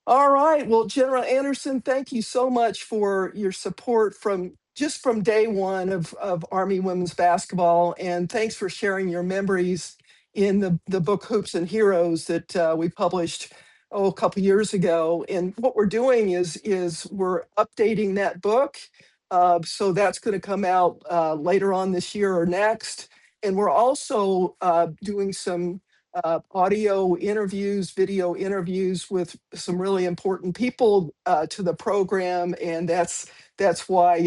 All right. Well, General Anderson, thank you so much for your support from day one of Army women's basketball. And thanks for sharing your memories in the book Hoops and Heroes that we published a couple years ago. And what we're doing is we're updating that book. So that's going to come out later on this year or next. And we're also doing some audio interviews, video interviews with some really important people to the program, and that's why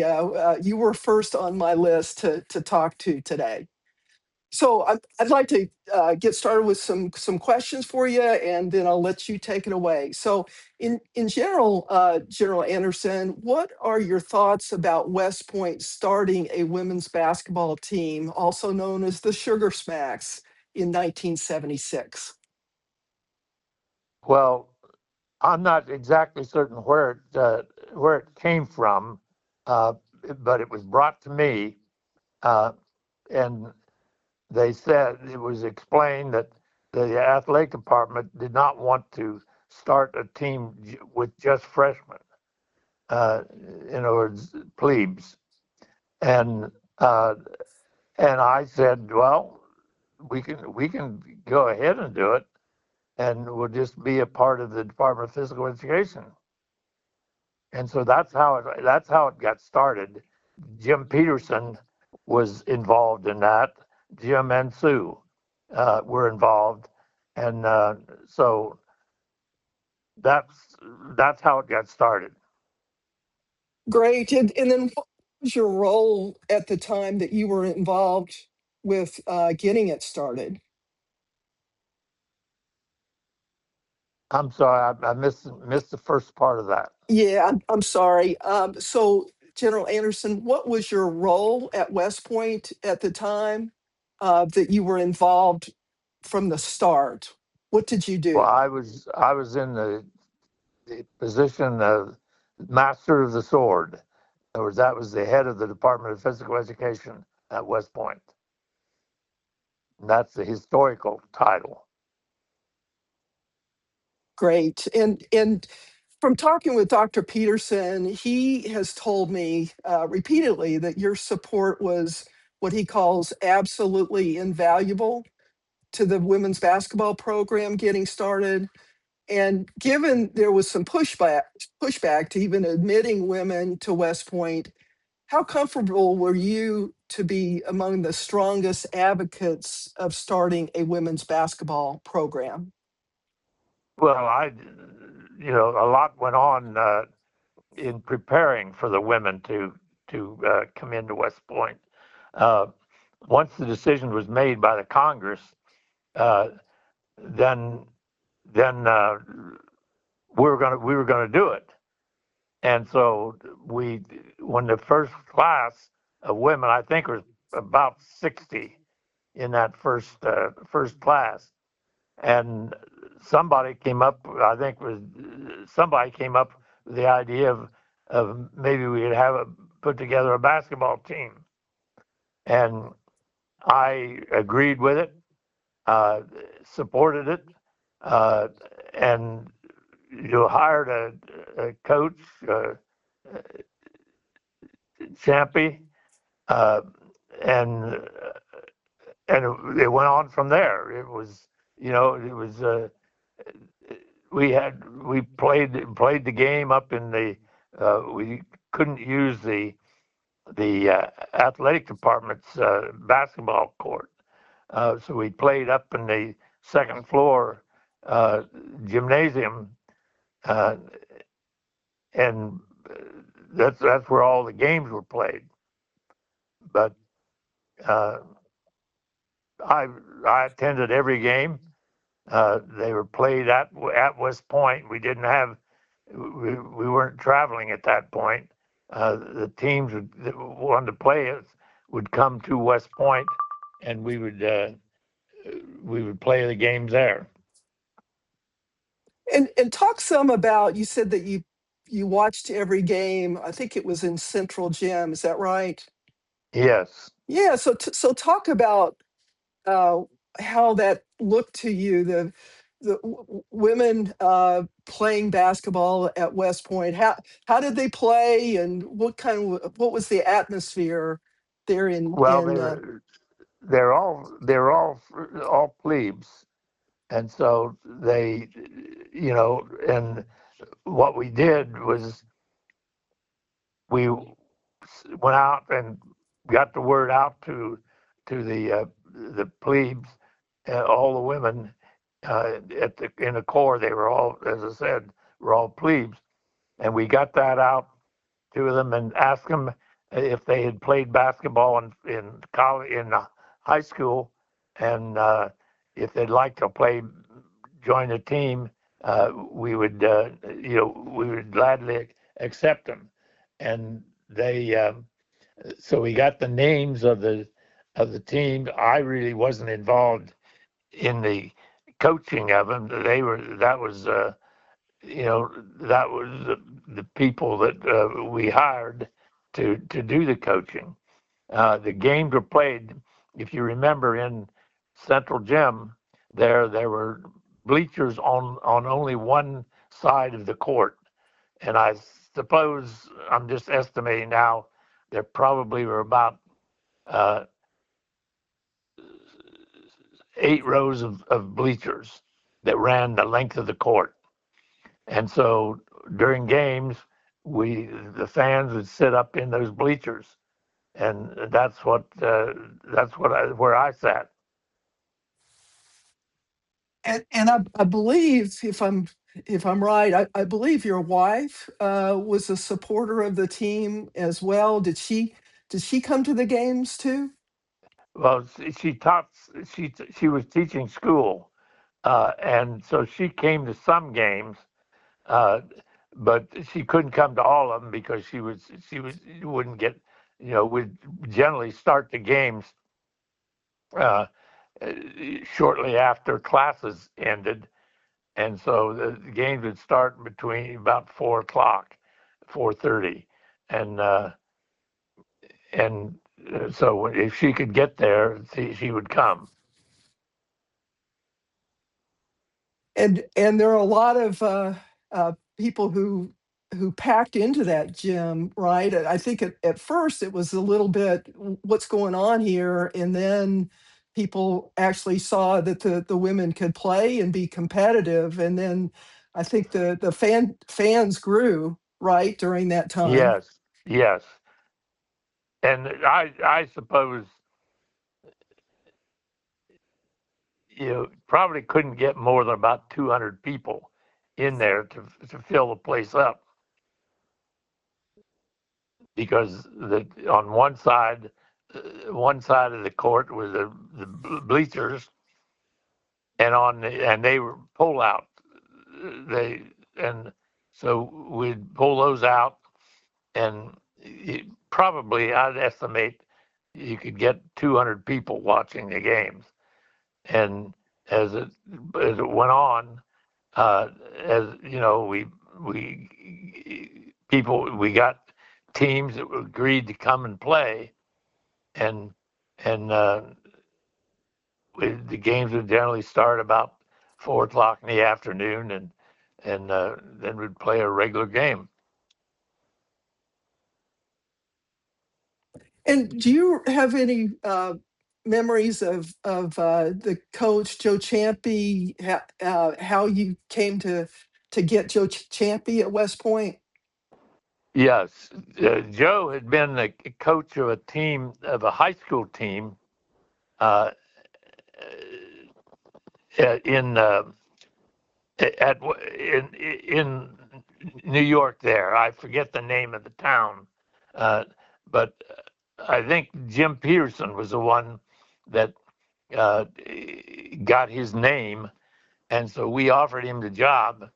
you were first on my list to talk to today. So I'd like to get started with some questions for you, and then I'll let you take it away. So, in general, General Anderson, what are your thoughts about West Point starting a women's basketball team, also known as the Sugar Smacks, in 1976? Well, I'm not exactly certain where it came from, uh, but it was brought to me, uh, and they said it was explained that the athletic department did not want to start a team with just freshmen, uh, in other words, plebes, and uh, and I said, well, we can go ahead and do it, and we'll just be a part of the Department of Physical Education. And so that's how it got started. Jim Peterson was involved in that. Jim and Sue were involved, and so that's that's how it got started. Great. And then what was your role at the time that you were involved with getting it started? I'm sorry, I missed the first part of that. Yeah, I'm sorry. So, General Anderson, what was your role at West Point at the time that you were involved from the start? What did you Well, do? I was in the position of master of the sword. In other words, that was the head of the Department of Physical Education at West Point. And that's the historical title. Great. And from talking with Dr. Peterson, he has told me repeatedly that your support was what he calls absolutely invaluable to the women's basketball program getting started. And given there was some pushback to even admitting women to West Point, how comfortable were you to be among the strongest advocates of starting a women's basketball program? Well, a lot went on in preparing for the women to come into West Point. Uh, Once the decision was made by the Congress, uh, then then we were gonna do it. And so when the first class of women, I think was about 60 in that first class, and somebody came up, I think was somebody came up with the idea of maybe we could put together a basketball team, and I agreed with it, uh, supported it, uh, and hired a coach, Champy, uh, and and it went on from there. It was we played the game up in the we couldn't use the athletic department's basketball court, so we played up in the second floor uh, gymnasium, uh, and that's where all the games were played. But uh, I I attended every game. They were played at West Point. We weren't traveling at that point. The teams that wanted to play us would come to West Point, and we would play the games there. And talk some about, you said that you watched every game. I think it was in Central Gym. Is that right? Yes. Yeah. So talk about uh, how that looked to you. women playing basketball at West Point. How did they play, and what was the atmosphere there Well, in they're all plebes, and so they, and what we did was we went out and got the word out to the plebes, all the women in the corps. They were all, as I said, were all plebes, and we got that out to them and asked them if they had played basketball in college, in high school, and if they'd like to join a team. We would gladly accept them, and they. So we got the names of the team. I really wasn't involved in the coaching of them. That was the people that we hired to do the coaching. The games were played, if you remember, in Central Gym. There were bleachers on only one side of the court, and I suppose, I'm just estimating now, there probably were about uh, 8 rows of bleachers that ran the length of the court. And so during games, the fans would sit up in those bleachers, and where I sat. I believe, if I'm right, I believe your wife was a supporter of the team as well. Did she come to the games too? Well, she taught. She was teaching school, and so she came to some games, uh, but she couldn't come to all of them because she wouldn't get. Would generally start the games uh, shortly after classes ended, and so the games would start between about 4 o'clock, 4:30, and and so if she could get there, she would come. And there are a lot of people who packed into that gym, right? I think at first it was a little bit, what's going on here, and then people actually saw that the women could play and be competitive, and then I think the fans grew, right, during that time. Yes, yes, and I suppose probably couldn't get more than about 200 people in there to fill the place up, because on one side of the court was the bleachers, and they were pull out. They and so we'd pull those out, and probably I'd estimate you could get 200 people watching the games. And as it went on, as we got teams that agreed to come and play, and and the games would generally start about 4 o'clock in the afternoon, and then we'd play a regular game. And do you have any memories of the coach Joe Champy? How you came to get Joe Champy at West Point? Yes, Joe had been a coach of a high school team uh, in in New York. There, I forget the name of the town, but I think Jim Peterson was the one that uh, got his name, and so we offered him the job,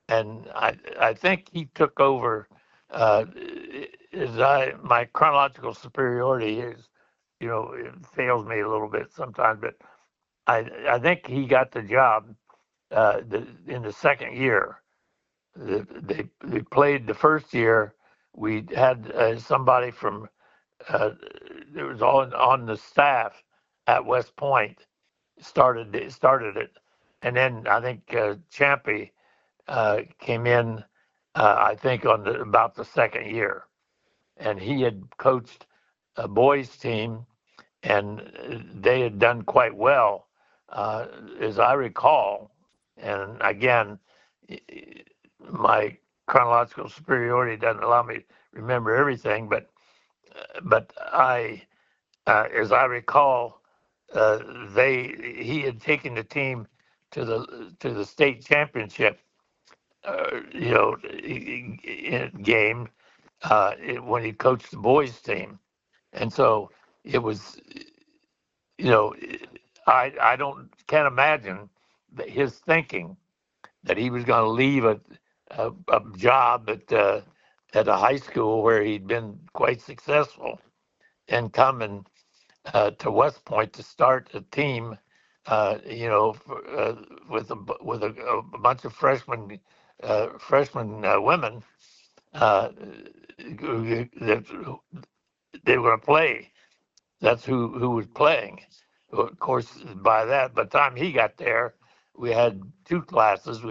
and I think he took over. Uh, my chronological superiority is, it fails me a little bit sometimes, but I think he got the job in the second year. They played the first year. We had somebody from that was on the staff at West Point started it, and then I think Champy came in, I think about the second year, and he had coached a boys team, and they had done quite well, as I recall. And again, my chronological superiority doesn't allow me to remember everything, but as I recall, he had taken the team to the state championship, game when he coached the boys team, and so it was, you know, I don't can't imagine that his thinking that he was going to leave a job at a high school where he'd been quite successful and come to West Point to start a team, with a bunch of freshman women that they were going to play. That's who was playing. Of course, by the time he got there, we had two classes.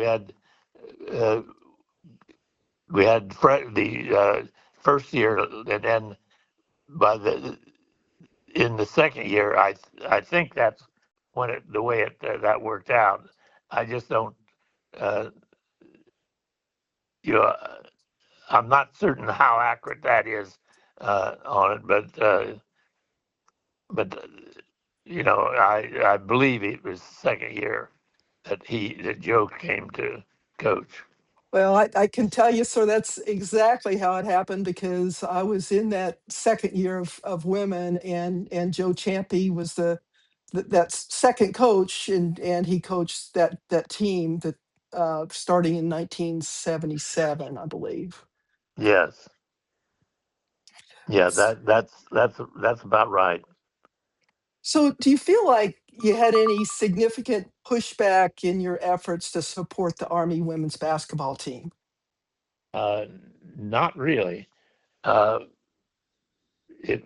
Uh, the first year, and then by the in the second year, I think that's when the way that worked out. I just don't, uh, you know, I'm not certain how accurate that is on it, but I believe it was the second year that Joe came to coach. Well, I can tell you, sir, that's exactly how it happened because I was in that second year of women, and Joe Champy was that second coach, and he coached that team that starting in 1977, I believe. Yes, yeah, that's about right. So, do you feel like you had any significant pushback in your efforts to support the Army women's basketball team? Uh, Not really. Uh, it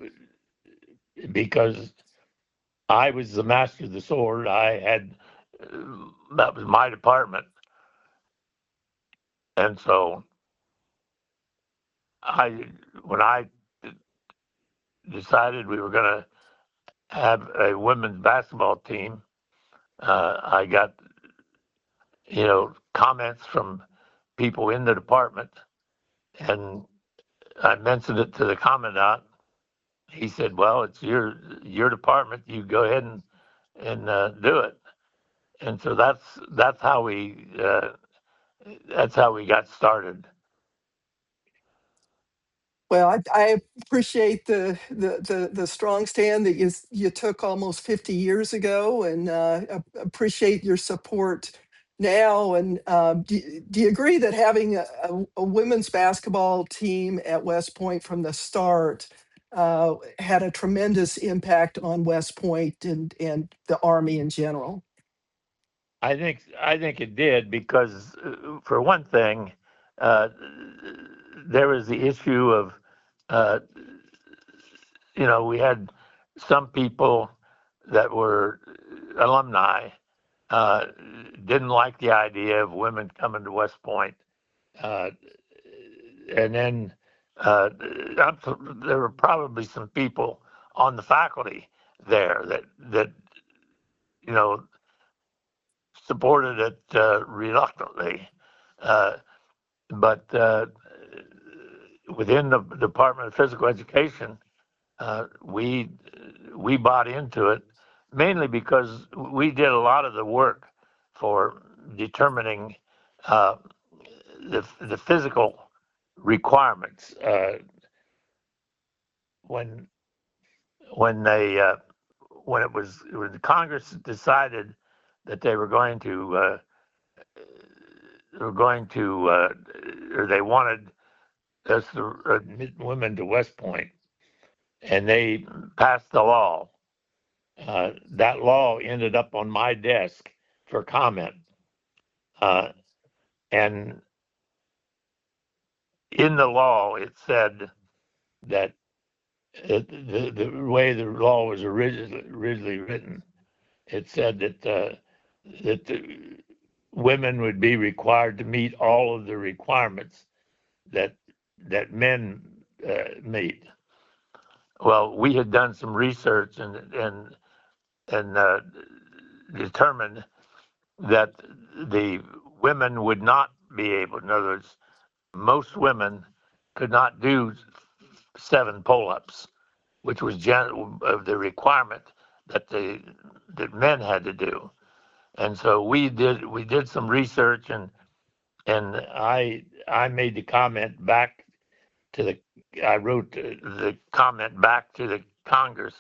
Because I was the master of the sword. That was my department, and so I when I decided we were going to have a women's basketball team, I got comments from people in the department, and I mentioned it to the commandant. He said, "Well, it's your department. You go ahead and do it." And so that's how we got started. Well, I appreciate the strong stand that you took almost 50 years ago, and appreciate your support now. And do you agree that having a women's basketball team at West Point from the start had a tremendous impact on West Point and the Army in general? I think it did because, for one thing, uh, there was the issue of, uh, we had some people that were alumni, uh, didn't like the idea of women coming to West Point, uh, and then there were probably some people on the faculty there that you know supported it reluctantly. Uh, but Within the Department of Physical Education, we bought into it mainly because we did a lot of the work for determining uh, the physical requirements when when they when it was when Congress decided that or they wanted us to admit women to West Point, and they passed the law. That law ended up on my desk for comment, uh, and in the law it said that the way the law was originally written, it said that that the women would be required to meet all of the requirements that men meet. Well, we had done some research and determined that the women would not be able. In other words, most women could not do 7 pull-ups, which was the requirement that men had to do. And so we did some research, and I made the comment back to the I wrote the comment back to the Congress,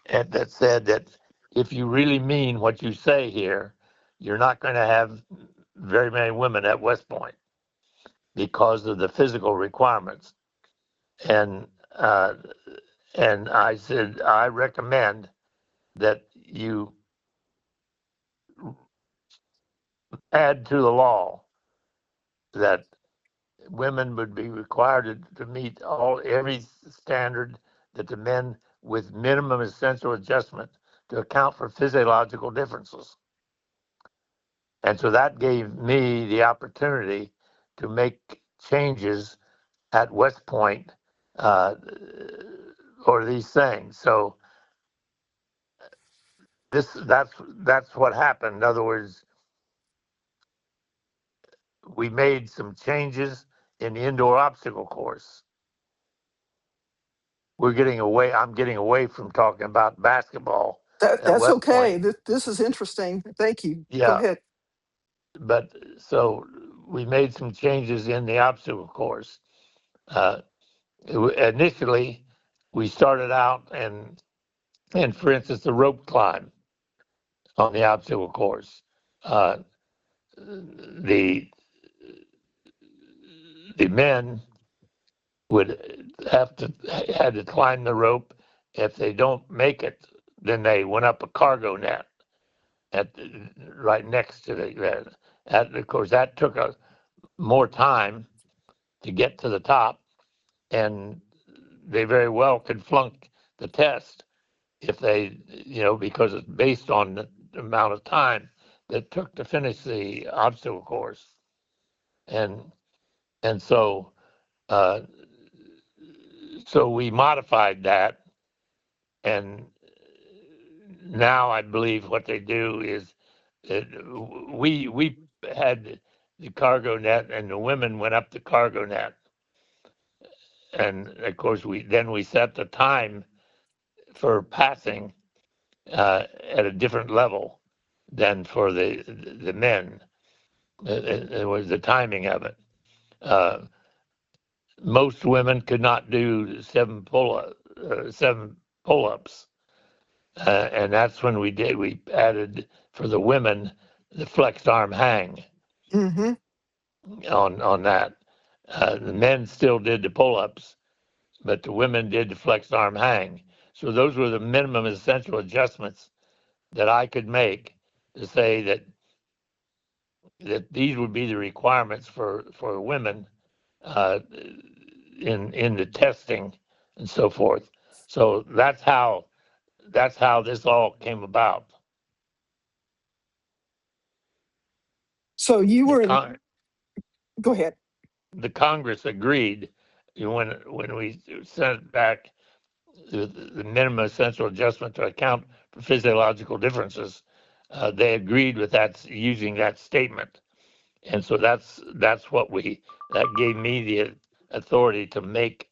and that said that if you really mean what you say here, you're not going to have very many women at West Point because of the physical requirements. And and I said I recommend that you add to the law that women would be required to meet every standard that the men with minimum essential adjustment to account for physiological differences. And so that gave me the opportunity to make changes at West Point uh, or these things. So that's what happened. In other words, we made some changes in the indoor obstacle course. I'm getting away from talking about basketball at That's West Point. okay. This is interesting. Thank you. Go Yeah, ahead. but so we made some changes in the obstacle course. Uh, Initially, we started out and for instance, the rope climb on the obstacle course. Uh, the the men would had to climb the rope. If they don't make it, then they went up a cargo net right next to the. Of course, that took more time to get to the top, and they very well could flunk the test if they, because it's based on the amount of time that it took to finish the obstacle course, and and uh, so we modified that, and now I believe what they do is that we had the cargo net, and the women went up the cargo net, and of course we set the time for passing at a different level than for the men. It was the timing of it. Uh, Most women could not do 7 pull-ups, and that's when we added for the women the flexed arm hang Hmm. on that. The men still did the pull-ups, but the women did the flexed arm hang. So those were the minimum essential adjustments that I could make to say that these would be the requirements for women uh, in the testing and so forth. So that's how this all came about. So you The were in. con- Go ahead. the Congress agreed when we sent back the minimum essential adjustment to account for physiological differences. They agreed with that using that statement, and so that's what that gave me the authority to make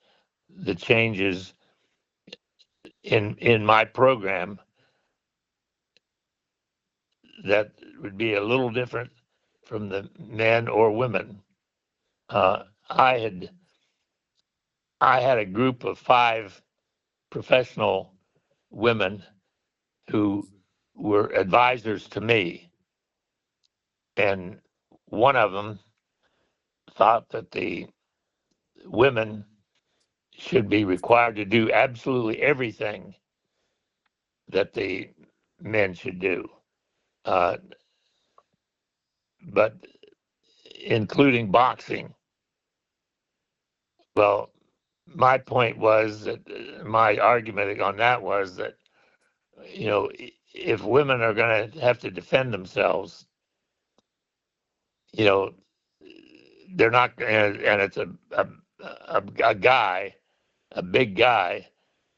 the changes in my program that would be a little different from the men or women. Uh, I had I had a group of 5 professional women who were advisors to me, and one of them thought that the women should be required to do absolutely everything that the men should do, uh, but including boxing. Well, my argument on that was that, you know, if women are going to have to defend themselves, you know, they're not, and it's a guy, a big guy,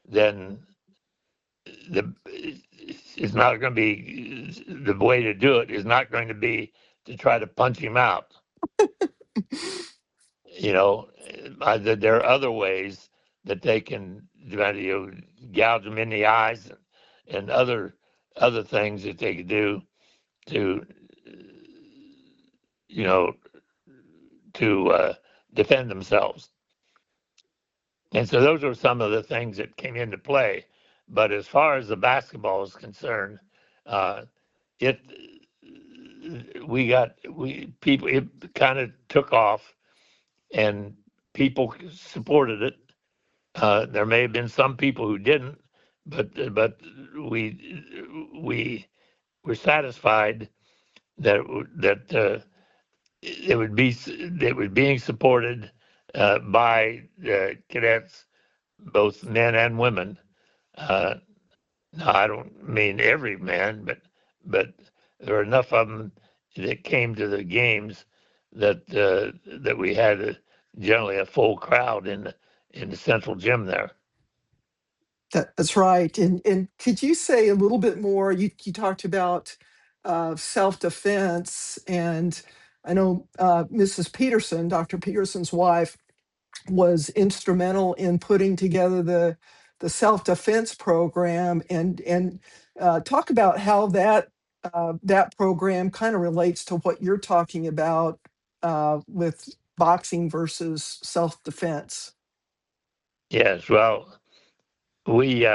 then the it's not going to be the way to do it is not going to be to try to punch him out. You know, there are other ways that they can gouge them in the eyes and other things that they could do to you know to defend themselves. And so those are some of the things that came into play. But as far as the basketball is concerned, uh, it we people it kind of took off, and people supported it. There may have been some people who didn't, but we were satisfied that it was being supported by cadets, both men and women. Uh, no, I don't mean every man, but there were enough of them that came to the games that we had generally a full crowd in the central gym there. That's right. And could you say a little bit more? You talked about self-defense, and I know Mrs. Peterson, Dr. Peterson's wife, was instrumental in putting together the self-defense program, and talk about how that program kind of relates to what you're talking about with boxing versus self-defense. Yes, well, we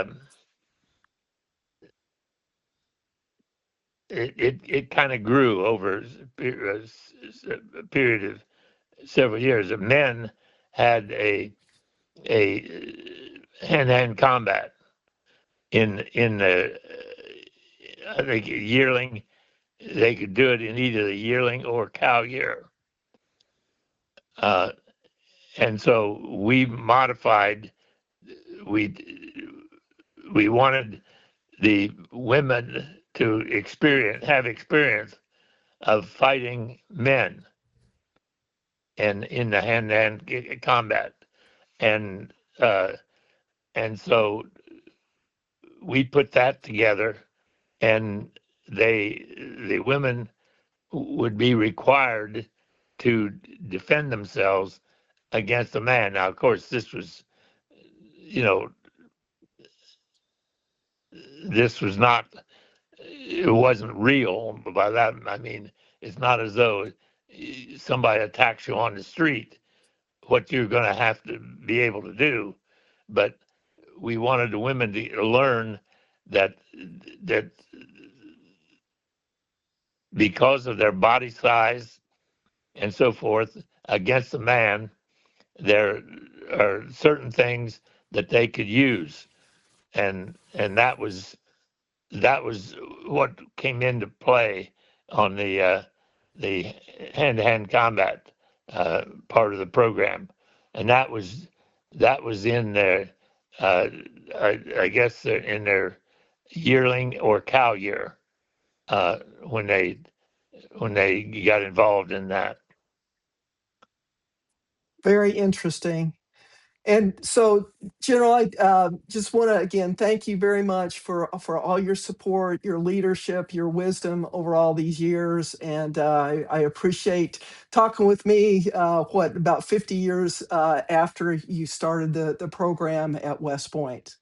it kind of grew over a period of several years. The men had a hand-to-hand combat in the I think yearling. They could do it in either the yearling or cow year, uh, and so we modified. We we wanted the women to have experience of fighting men and in the hand-to-hand combat, and uh, and so we put that together, and the women would be required to defend themselves against a man. Now, of course, this was, you know, this was not, it wasn't real. By that, I mean, it's not as though somebody attacks you on the street, what you're going to have to be able to do. But we wanted the women to learn that that because of their body size and so forth against a man, there are certain things that they could use, and that was what came into play on the hand-to-hand combat part of the program, and that was in their I guess in their yearling or cow year when they got involved in that. Very interesting. And so, General, I just want to again thank you very much for all your support, your leadership, your wisdom over all these years, and I appreciate talking with me. What about 50 years after you started the program at West Point?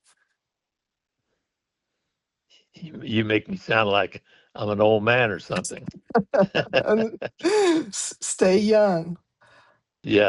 You make me sound like I'm an old man or something. Stay young. Yeah.